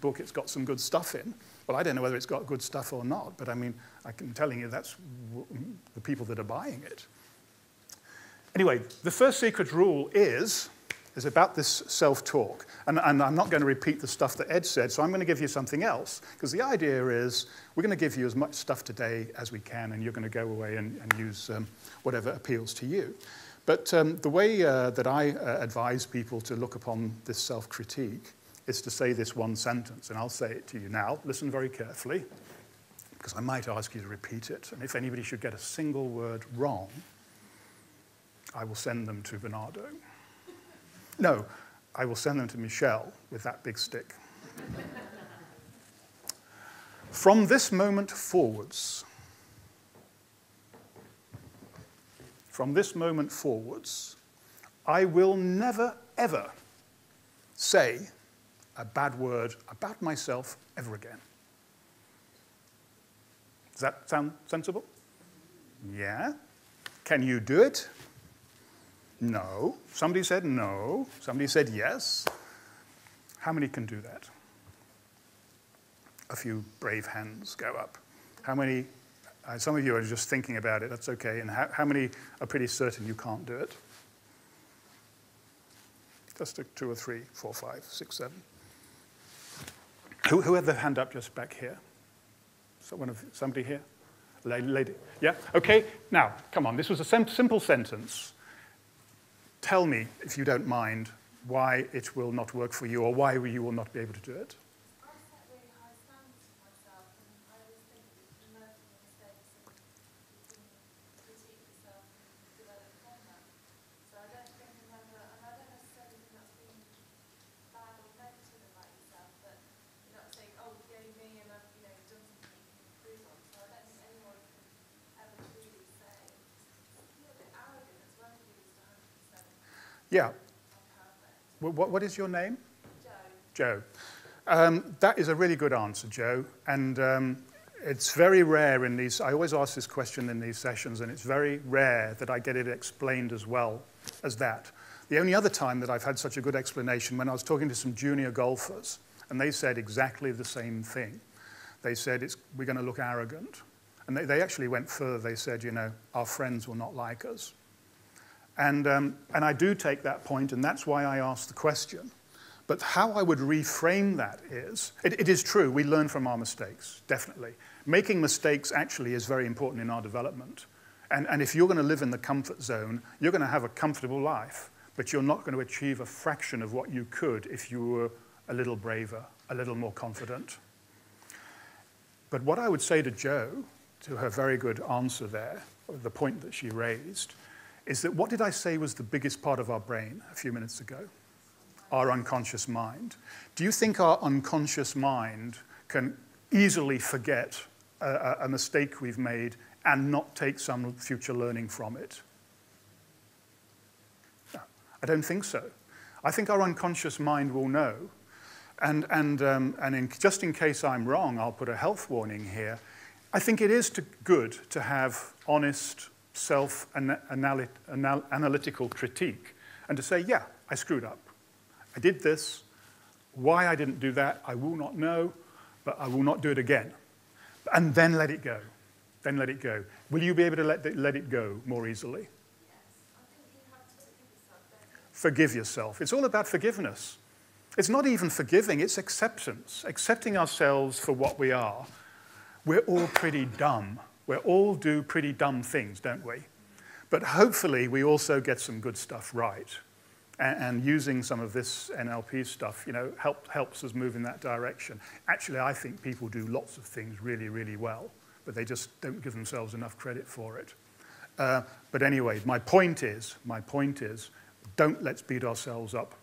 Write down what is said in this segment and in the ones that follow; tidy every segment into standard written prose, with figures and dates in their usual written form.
book, it's got some good stuff in. Well, I don't know whether it's got good stuff or not, but I mean, I can tell you that's the people that are buying it. Anyway, the first secret rule is about this self-talk. And I'm not going to repeat the stuff that Ed said, so I'm going to give you something else. Because the idea is we're going to give you as much stuff today as we can, and you're going to go away and use whatever appeals to you. But the way that I advise people to look upon this self-critique is to say this one sentence. And I'll say it to you now. Listen very carefully, because I might ask you to repeat it. And if anybody should get a single word wrong, I will send them to Bernardo. No, I will send them to Michelle with that big stick. From this moment forwards, I will never, ever say a bad word about myself ever again. Does that sound sensible? Yeah? Can you do it? No. Somebody said no. Somebody said yes. How many can do that? A few brave hands go up. How many? Some of you are just thinking about it. That's okay. And how many are pretty certain you can't do it? Just 2 or 3, 4, 5, 6, 7. Who had their hand up just back here? Somebody here? Lady? Yeah? Okay. Now, come on. This was a simple sentence. Tell me, if you don't mind, why it will not work for you or why you will not be able to do it. I set really high standards for myself, and I always think that you can learn from your mistakes and you can critique yourself and develop from that. So I don't think and I don't necessarily think that's being bad or negative about yourself, but you're not saying, oh, it's only me and I've done something you can improve on. So I don't think anyone can ever truly say. It's a little bit arrogant as well to do this to 100%. Yeah. What is your name? Joe. Joe. That is a really good answer, Joe. And it's very rare in these, I always ask this question in these sessions, and it's very rare that I get it explained as well as that. The only other time that I've had such a good explanation when I was talking to some junior golfers, and they said exactly the same thing. They said, we're going to look arrogant. And they actually went further. They said, our friends will not like us. And I do take that point, and that's why I asked the question. But how I would reframe that is, it is true, we learn from our mistakes, definitely. Making mistakes actually is very important in our development. And if you're going to live in the comfort zone, you're going to have a comfortable life, but you're not going to achieve a fraction of what you could if you were a little braver, a little more confident. But what I would say to Jo, to her very good answer there, the point that she raised, is that what did I say was the biggest part of our brain a few minutes ago? Our unconscious mind. Do you think our unconscious mind can easily forget a mistake we've made and not take some future learning from it? No, I don't think so. I think our unconscious mind will know. And just in case I'm wrong, I'll put a health warning here. I think it is good to have honest, self-analytical critique and to say, yeah, I screwed up. I did this. Why I didn't do that, I will not know, but I will not do it again. And then let it go. Then let it go. Will you be able to let it go more easily? Yes. I think you have to forgive yourself, don't you? Forgive yourself. It's all about forgiveness. It's not even forgiving, it's acceptance. Accepting ourselves for what we are. We're all pretty dumb. We all do pretty dumb things, don't we? But hopefully we also get some good stuff right. And using some of this NLP stuff, helps us move in that direction. Actually, I think people do lots of things really, really well, but they just don't give themselves enough credit for it. But anyway, my point is, let's beat ourselves up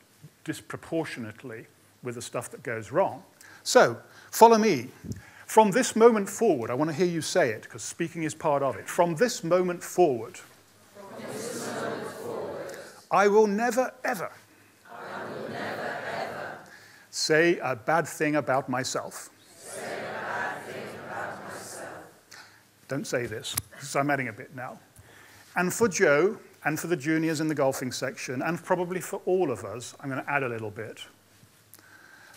disproportionately with the stuff that goes wrong. So, follow me. From this moment forward, I want to hear you say it, because speaking is part of it. From this moment forward, I will never, ever say a bad thing about myself. Don't say this, so I'm adding a bit now. And for Joe, and for the juniors in the golfing section, and probably for all of us, I'm going to add a little bit.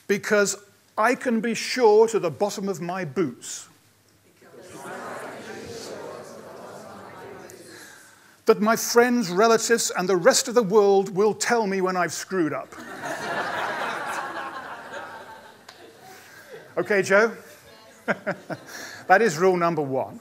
Because I can be sure to the bottom of my boots that my friends, relatives, and the rest of the world will tell me when I've screwed up. Okay, Joe? That is rule number 1.